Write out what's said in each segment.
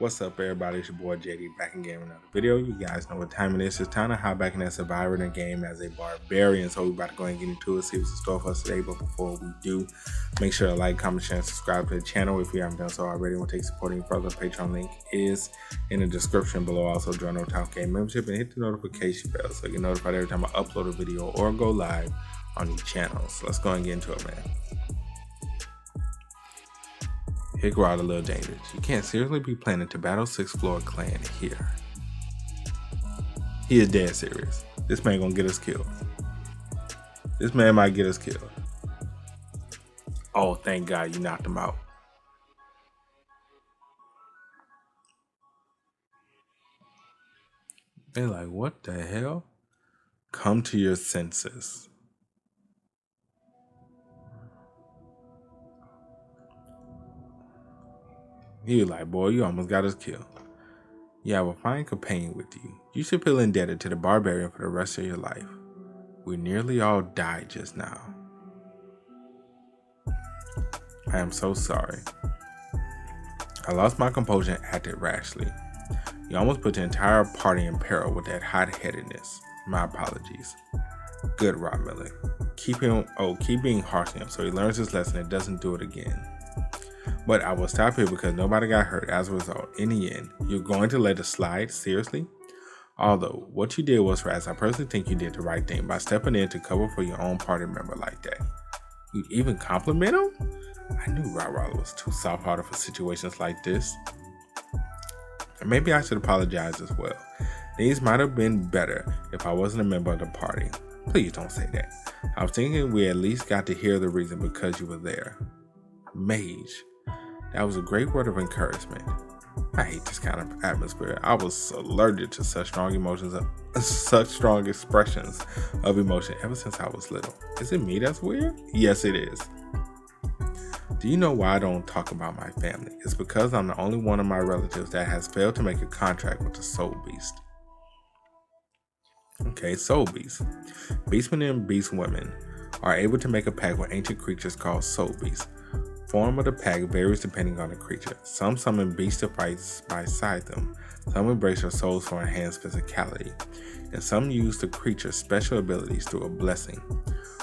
What's up, everybody? It's your boy JD back again with another video. You guys know what time it is. It's time to hop back in that survivor in the game as a barbarian. So we're about to go and get into it, see what's in store for us today. But before we do, make sure to like, comment, share, and subscribe to the channel if you haven't done so already. We'll take supporting further. Patreon link is in the description below. Also, join our TheOtakuFix membership and hit the notification bell so you get notified every time I upload a video or go live on these channels. So let's go and get into it, man. Hickrod a little dangerous. You can't seriously be planning to battle 6th floor clan here. He is dead serious. This man gonna get us killed. This man might get us killed. Oh, thank God you knocked him out. They're like, what the hell? Come to your senses. He was like, boy, you almost got us killed. You have a fine companion with you. You should feel indebted to the barbarian for the rest of your life. We nearly all died just now. I am so sorry. I lost my composure and acted rashly. You almost put the entire party in peril with that hot-headedness. My apologies. Good, Rob Miller. Keep being harsh on him so he learns his lesson and doesn't do it again. But I will stop here because nobody got hurt as a result. In the end, you're going to let it slide? Seriously? Although, what you did was right, I personally think you did the right thing by stepping in to cover for your own party member like that. You'd even compliment him? I knew Rob was too soft-hearted for situations like this. And maybe I should apologize as well. Things might have been better if I wasn't a member of the party. Please don't say that. I was thinking we at least got to hear the reason because you were there. Mage. That was a great word of encouragement. I hate this kind of atmosphere. I was allergic to such strong expressions of emotion ever since I was little. Is it me that's weird? Yes, it is. Do you know why I don't talk about my family? It's because I'm the only one of my relatives that has failed to make a contract with the Soul Beast. Okay, Soul Beast. Beastmen and Beastwomen are able to make a pact with ancient creatures called Soul Beasts. Form of the pact varies depending on the creature. Some summon beasts to fight beside them. Some embrace their souls for enhanced physicality. And some use the creature's special abilities through a blessing.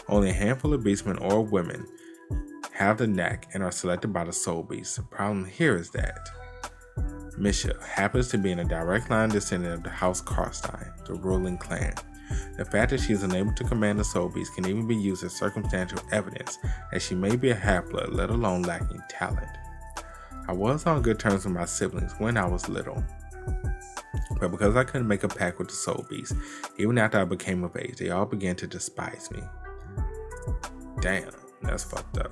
Only a handful of beastmen or women have the knack and are selected by the Soul Beast. The problem here is that Misha happens to be in a direct line descendant of the House Karstein, the ruling clan. The fact that she is unable to command the Soul Beast can even be used as circumstantial evidence that she may be a half-blood, let alone lacking talent. I was on good terms with my siblings when I was little, but because I couldn't make a pact with the Soul Beast, even after I became of age, they all began to despise me. Damn, that's fucked up.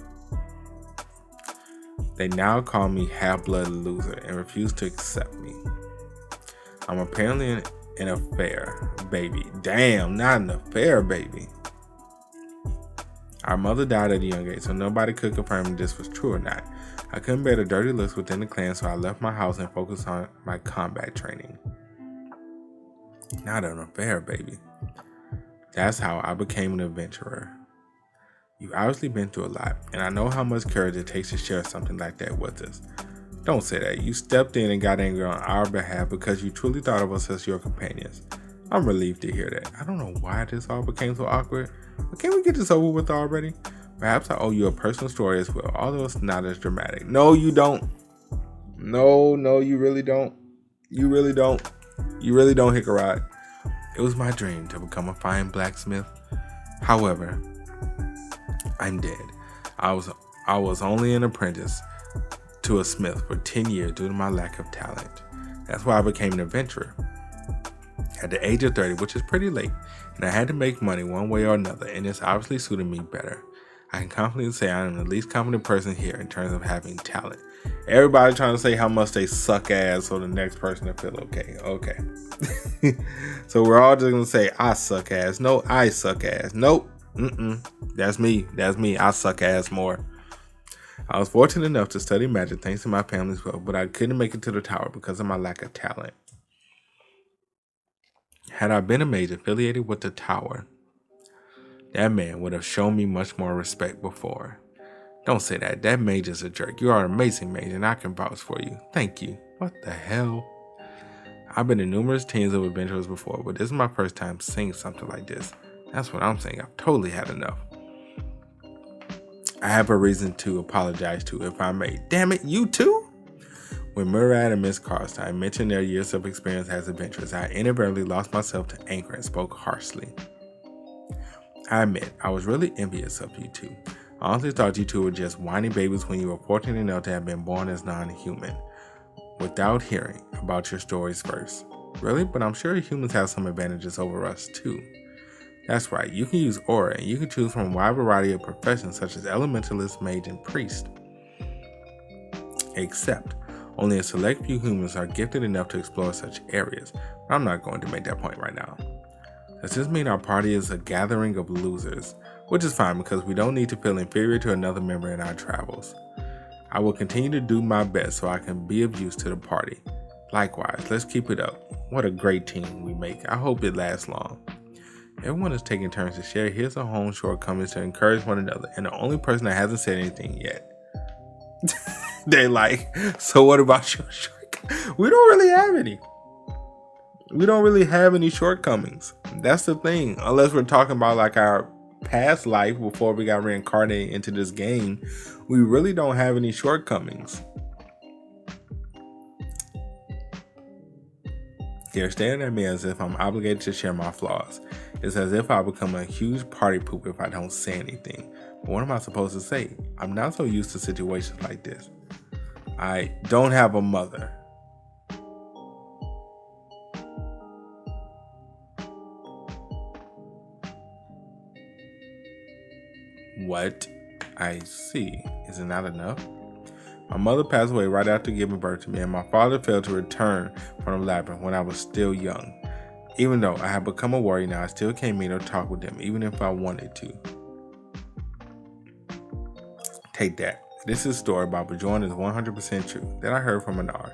They now call me half-blood loser and refuse to accept me. I'm apparently an affair baby. Damn, not an affair baby. Our mother died at a young age, so nobody could confirm if this was true or not. I couldn't bear the dirty looks within the clan, so I left my house and focused on my combat training. Not an affair baby. That's how I became an adventurer. You've obviously been through a lot, and I know how much courage it takes to share something like that with us. Don't say that. You stepped in and got angry on our behalf because you truly thought of us as your companions. I'm relieved to hear that. I don't know why this all became so awkward, but can we get this over with already? Perhaps I owe you a personal story as well, although it's not as dramatic. No, you don't. No, you really don't. You really don't. You really don't, Hickrod. It was my dream to become a fine blacksmith. However, I'm dead. I was only an apprentice to a smith for 10 years due to my lack of talent. That's why I became an adventurer at the age of 30, which is pretty late, and I had to make money one way or another, and this obviously suited me better. I can confidently say I am the least competent person here in terms of having talent. Everybody trying to say how much they suck ass so the next person to feel okay. Okay. So we're all just gonna say I suck ass. No, I suck ass. Nope. That's me. I suck ass more. I was fortunate enough to study magic thanks to my family's wealth, but I couldn't make it to the tower because of my lack of talent. Had I been a mage affiliated with the tower, that man would have shown me much more respect before. Don't say that. That mage is a jerk. You are an amazing mage and I can vouch for you. Thank you. What the hell? I've been in numerous teams of adventures before, but this is my first time seeing something like this. That's what I'm saying. I've totally had enough. I have a reason to apologize to, if I may. Damn it, you too? When Murad and Miss Carstein mentioned their years of experience as adventurers, I inadvertently lost myself to anger and spoke harshly. I admit, I was really envious of you two. I honestly thought you two were just whiny babies when you were fortunate enough to have been born as non-human, without hearing about your stories first. Really? But I'm sure humans have some advantages over us too. That's right, you can use aura, and you can choose from a wide variety of professions such as elementalist, mage, and priest. Except, only a select few humans are gifted enough to explore such areas. But I'm not going to make that point right now. Does this mean our party is a gathering of losers? Which is fine, because we don't need to feel inferior to another member in our travels. I will continue to do my best so I can be of use to the party. Likewise, let's keep it up. What a great team we make. I hope it lasts long. Everyone is taking turns to share his or her own shortcomings to encourage one another, and the only person that hasn't said anything yet. They're like, so what about your shortcomings? We don't really have any. We don't really have any shortcomings. That's the thing. Unless we're talking about like our past life before we got reincarnated into this game, we really don't have any shortcomings. They're staring at me as if I'm obligated to share my flaws. It's as if I become a huge party poop if I don't say anything. But what am I supposed to say? I'm not so used to situations like this. I don't have a mother. What? I see. Is it not enough? My mother passed away right after giving birth to me, and my father failed to return from the labyrinth when I was still young. Even though I have become a warrior now, I still can't meet or talk with them, even if I wanted to. Take that. This is a story about Bjorn is 100% true that I heard from Anar.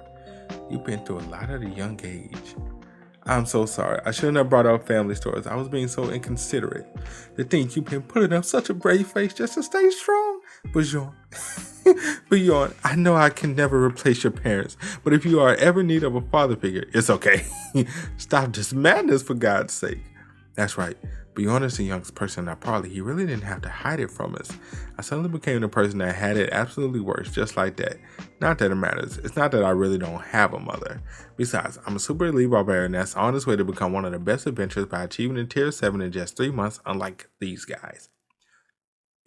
You've been through a lot at a young age. I'm so sorry. I shouldn't have brought up family stories. I was being so inconsiderate. To think you've been putting up such a brave face just to stay strong. Bjorn. Bjorn, I know I can never replace your parents, but if you are ever in need of a father figure, it's okay. Stop this madness, for God's sake. That's right. Bjorn is the youngest person in our party. He really didn't have to hide it from us. I suddenly became the person that had it absolutely worse, just like that. Not that it matters. It's not that I really don't have a mother. Besides, I'm a super elite barbarian that's on his way to become one of the best adventurers by achieving a tier 7 in just 3 months, unlike these guys.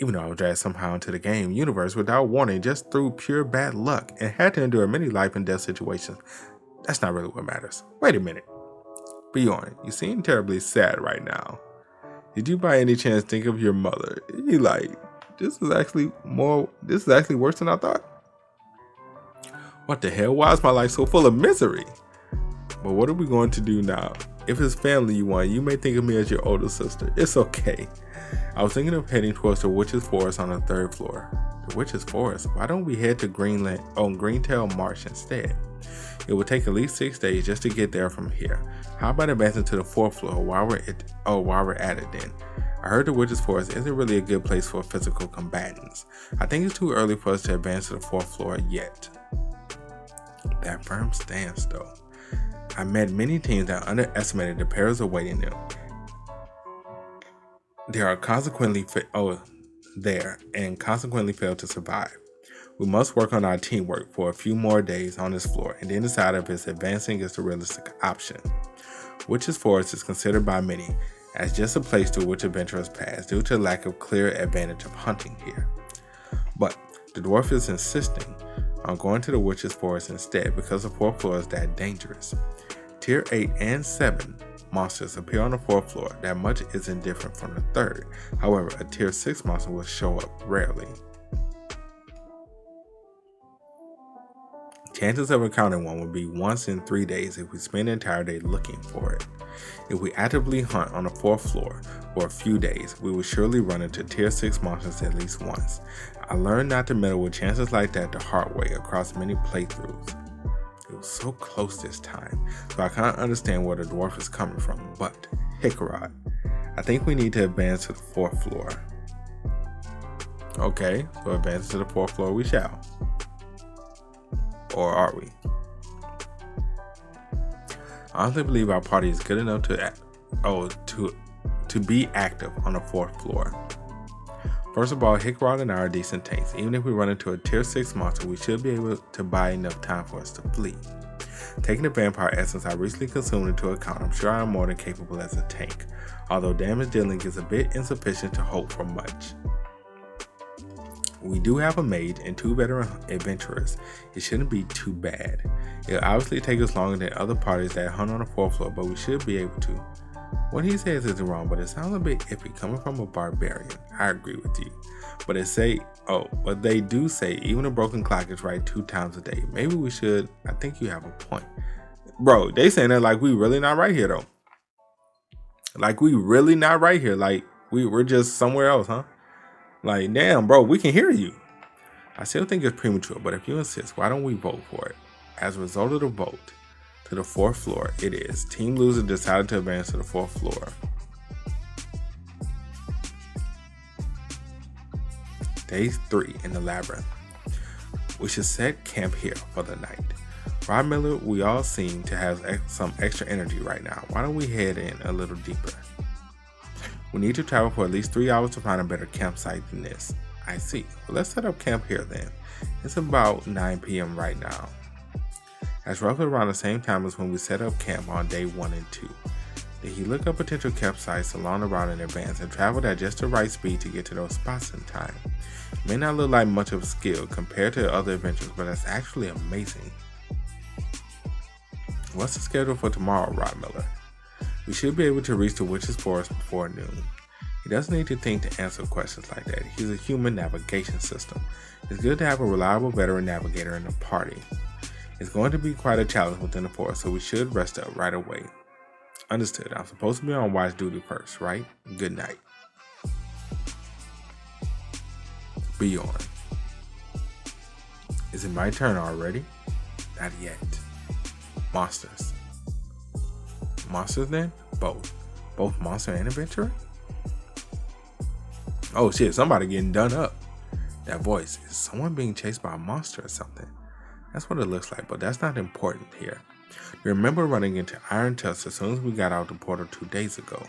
Even though I was dragged somehow into the game universe without warning just through pure bad luck and had to endure many life and death situations, that's not really what matters. Wait a minute. Bjorn, you seem terribly sad right now. Did you by any chance think of your mother? You like, this is actually worse than I thought. What the hell? Why is my life so full of misery? But what are we going to do now? If it's family you want, you may think of me as your older sister. It's okay. I was thinking of heading towards the Witch's Forest on the 3rd floor. The Witch's Forest? Why don't we head to Greentail Marsh instead? It would take at least 6 days just to get there from here. How about advancing to the 4th floor while we're at it then? I heard the Witch's Forest isn't really a good place for physical combatants. I think it's too early for us to advance to the 4th floor yet. That firm stance though. I met many teams that underestimated the perils awaiting them. Consequently failed to survive. We must work on our teamwork for a few more days on this floor and then decide if it's advancing is the realistic option. Witch's Forest is considered by many as just a place to which adventurers pass due to lack of clear advantage of hunting here. But the dwarf is insisting on going to the Witch's Forest instead because the 4th floor is that dangerous. Tier 8 and 7 monsters appear on the 4th floor. That much isn't different from the 3rd. However, a tier 6 monster will show up rarely. Chances of encountering one would be once in 3 days if we spend the entire day looking for it. If we actively hunt on the 4th floor for a few days, we will surely run into tier 6 monsters at least once. I learned not to meddle with chances like that the hard way across many playthroughs. It was so close this time, so I can't understand where the dwarf is coming from, but Hickarod, I think we need to advance to the 4th floor. Okay, so advance to the 4th floor we shall. Or are we? I honestly believe our party is good enough to be active on the 4th floor. First of all, Hickrod and I are decent tanks. Even if we run into a tier 6 monster, we should be able to buy enough time for us to flee. Taking the vampire essence I recently consumed into account, I'm sure I'm more than capable as a tank, although damage dealing is a bit insufficient to hope for much. We do have a mage and 2 veteran adventurers. It shouldn't be too bad. It'll obviously take us longer than other parties that hunt on the 4th floor, but we should be able to. What he says isn't wrong, but it sounds a bit iffy coming from a barbarian. I agree with you. But they do say even a broken clock is right 2 times a day. Maybe we should. I think you have a point. Bro, they saying that like we really not right here though. Like we really not right here. Like we're just somewhere else, huh? Like, damn, bro, we can hear you. I still think it's premature, but if you insist, why don't we vote for it? As a result of the vote, to the 4th floor, it is. Team loser decided to advance to the 4th floor. Day 3 in the labyrinth. We should set camp here for the night. Rob Miller, we all seem to have some extra energy right now. Why don't we head in a little deeper? We need to travel for at least 3 hours to find a better campsite than this. I see. Well, let's set up camp here then. It's about 9 p.m. right now. That's roughly around the same time as when we set up camp on day 1 and 2. Did he look up potential campsites along the route in advance and traveled at just the right speed to get to those spots in time? It may not look like much of a skill compared to other adventures, but that's actually amazing. What's the schedule for tomorrow, Rob Miller? We should be able to reach the Witch's Forest before noon. He doesn't need to think to answer questions like that. He's a human navigation system. It's good to have a reliable veteran navigator in the party. It's going to be quite a challenge within the forest, so we should rest up right away. Understood. I'm supposed to be on watch duty first, right? Good night. Bjorn. Is it my turn already? Not yet. Monsters. Monsters then? Both. Both monster and adventurer? Oh shit, somebody getting done up. That voice. Is someone being chased by a monster or something? That's what it looks like, but that's not important here. You remember running into Iron Tusk as soon as we got out the portal 2 days ago.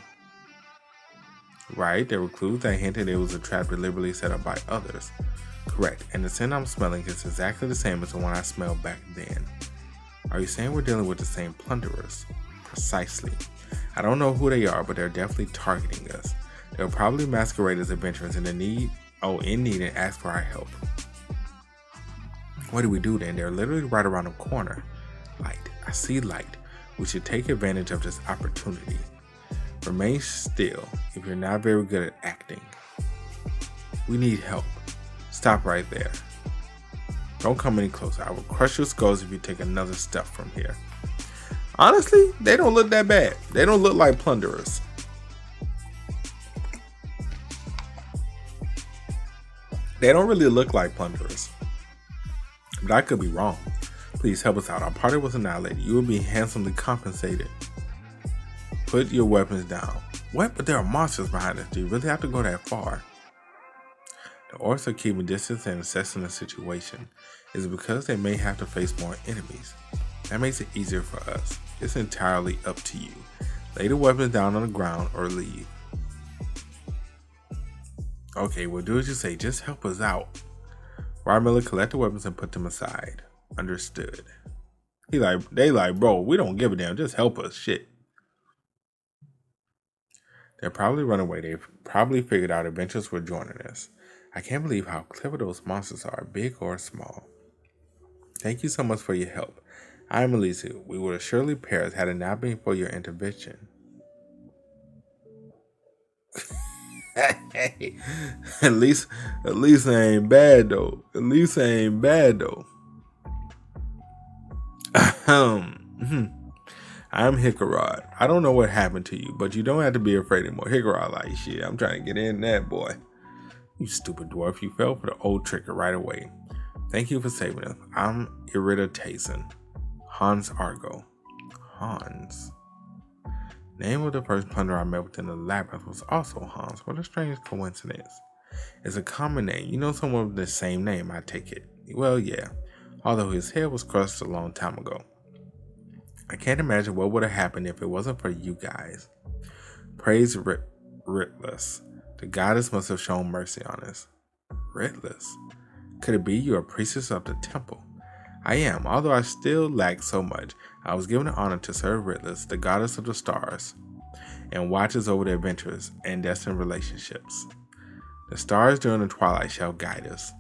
Right, there were clues that hinted it was a trap deliberately set up by others. Correct, and the scent I'm smelling is exactly the same as the one I smelled back then. Are you saying we're dealing with the same plunderers? Precisely. I don't know who they are, but they're definitely targeting us. They'll probably masquerade as adventurers in need and ask for our help. What do we do then? They're literally right around the corner. Light. I see light. We should take advantage of this opportunity. Remain still if you're not very good at acting. We need help. Stop right there. Don't come any closer. I will crush your skulls if you take another step from here. Honestly, they don't look that bad. They don't look like plunderers. They don't really look like plunderers. But I could be wrong. Please help us out. Our party was annihilated. You will be handsomely compensated. Put your weapons down. What? But there are monsters behind us. Do you really have to go that far? The orcs are keeping distance and assessing the situation. Is it because they may have to face more enemies? That makes it easier for us. It's entirely up to you. Lay the weapons down on the ground or leave. Okay, well, do as you say. Just help us out. Rob Miller, collect the weapons and put them aside. Understood. They like, bro, we don't give a damn. Just help us. Shit. They'll probably run away. They've probably figured out adventurers were joining us. I can't believe how clever those monsters are, big or small. Thank you so much for your help. I am Elisu. We would have surely perished had it not been for your intervention. Hey, at least ain't bad though. At least ain't bad though. I'm Hickrod. I don't know what happened to you, but you don't have to be afraid anymore. Hickrod like shit. I'm trying to get in that boy. You stupid dwarf. You fell for the old trick right away. Thank you for saving us. I'm Irida Tayson. Hans Argo. Hans. Name of the first plunderer I met within the labyrinth was also Hans. What a strange coincidence. It's a common name. You know someone with the same name, I take it. Well, yeah. Although his head was crushed a long time ago. I can't imagine what would have happened if it wasn't for you guys. Praise Ritless. The goddess must have shown mercy on us. Ritless? Could it be you are a priestess of the temple? I am, although I still lack so much. I was given the honor to serve Ritless, the goddess of the stars, and watches over the adventurers and destined relationships. The stars during the twilight shall guide us.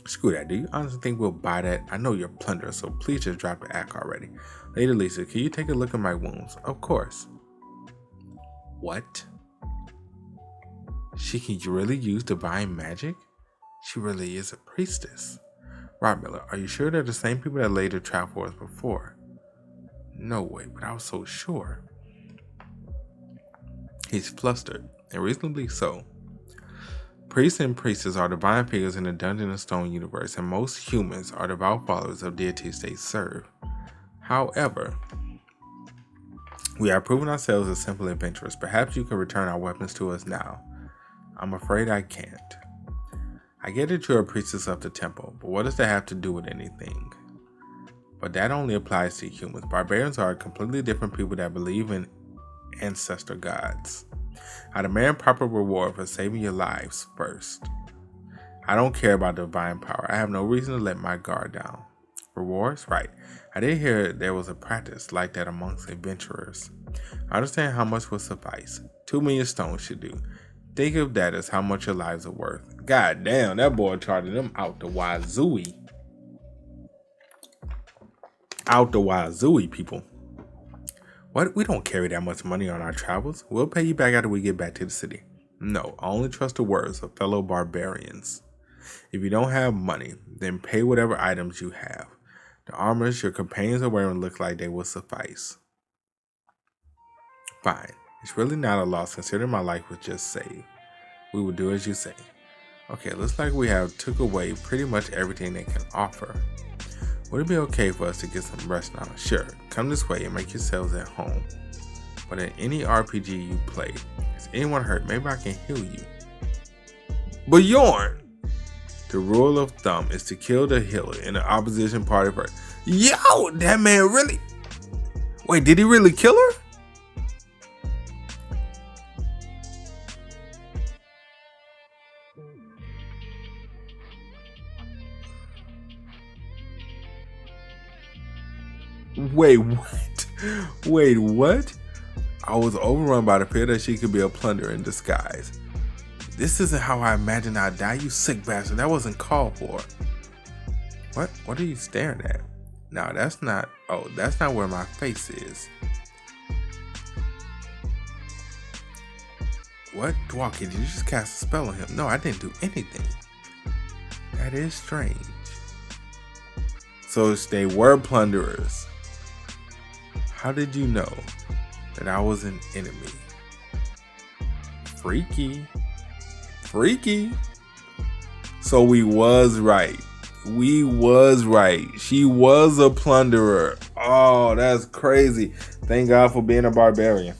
Screw that, do you honestly think we'll buy that? I know you're plunderers, so please just drop the act already. Lady Lisa, can you take a look at my wounds? Of course. What? She can really use divine magic? She really is a priestess. Rob Miller, are you sure they're the same people that laid the trap for us before? No way, but I was so sure. He's flustered, and reasonably so. Priests and priestesses are divine figures in the Dungeon of Stone universe, and most humans are devout followers of deities they serve. However, we are proving ourselves as simple adventurers. Perhaps you can return our weapons to us now. I'm afraid I can't. I get that you're a priestess of the temple, but what does that have to do with anything? But that only applies to humans. Barbarians are completely different people that believe in ancestor gods. I demand proper reward for saving your lives first. I don't care about divine power. I have no reason to let my guard down. Rewards? Right. I did hear there was a practice like that amongst adventurers. I understand how much will suffice. 2 million stones should do. Think of that as how much your lives are worth. God damn, that boy charged them out the wazooey. Out the wazooey, people. What? We don't carry that much money on our travels. We'll pay you back after we get back to the city. No, I only trust the words of fellow barbarians. If you don't have money, then pay whatever items you have. The armors your companions are wearing look like they will suffice. Fine. It's really not a loss considering my life was just saved. We will do as you say. Okay, looks like we have took away pretty much everything they can offer. Would it be okay for us to get some rest now? Sure, come this way and make yourselves at home. But in any RPG you play, is anyone hurt? Maybe I can heal you. Bjorn! The rule of thumb is to kill the healer in the opposition party first. Yo, that man really... Wait, did he really kill her? Wait, what? Wait, what? I was overrun by the fear that she could be a plunderer in disguise. This isn't how I imagined I'd die, you sick bastard. That wasn't called for. What? What are you staring at? No, that's not... Oh, that's not where my face is. What? Dwalkie, did you just cast a spell on him? No, I didn't do anything. That is strange. So they were plunderers. How did you know that I was an enemy? Freaky. Freaky. So we was right. We was right. She was a plunderer. Oh, that's crazy. Thank God for being a barbarian.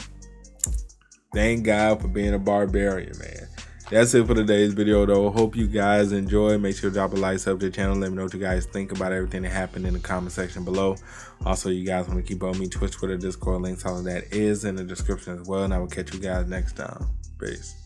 Thank God for being a barbarian, man. That's it for today's video, though. Hope you guys enjoy. Make sure to drop a like, sub to the channel. Let me know what you guys think about everything that happened in the comment section below. Also, you guys want to keep up with me, Twitch, Twitter, Discord, links, all of that is in the description as well. And I will catch you guys next time. Peace.